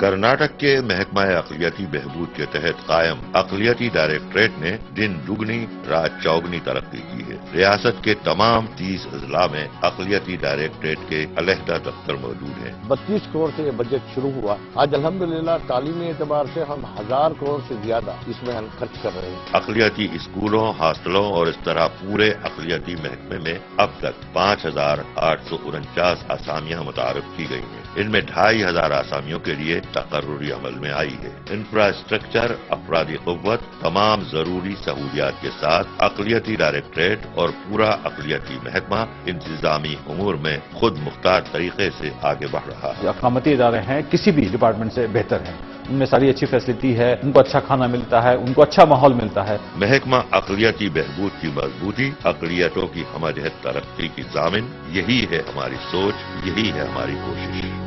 कर्नाटक के महकमा अक़लियती बहबूद के तहत कायम अक़लियती डायरेक्टरेट ने दिन दुगनी रात चौगनी तरक्की की है। रियासत के तमाम 30 अजला में अक़लियती डायरेक्टरेट के अलहदा दफ्तर मौजूद हैं। 32 करोड़ से ये बजट शुरू हुआ। आज अल्हम्दुलिल्लाह तालीमी एतबार से हम 1000 करोड़ से ज्यादा इसमें हम खर्च कर रहे हैं। अक़लियती स्कूलों, हॉस्टलों और इस तरह पूरे अक़लियती महकमे में अब तक 5849 आसामियां मुतारफ की गई हैं। इनमें 2500 आसामियों के लिए तकर्रुरी अमल में आई है। इंफ्रास्ट्रक्चर, अफरादी क़ुव्वत, तमाम जरूरी सहूलियात के साथ अक़लियती डायरेक्टरेट और पूरा अक़लियती महकमा इंतजामी उमूर में खुद मुख्तार तरीके से आगे बढ़ रहा है। अक़ामती इदारे हैं, किसी भी डिपार्टमेंट से बेहतर हैं। उनमें सारी अच्छी फैसिलिटी है, उनको अच्छा खाना मिलता है, उनको अच्छा माहौल मिलता है। महकमा अक़लियती बहबूद की मजबूती, अक़लियतों की हमजहत तरक्की की ज़ामिन, यही है हमारी सोच, यही है हमारी कोशिश।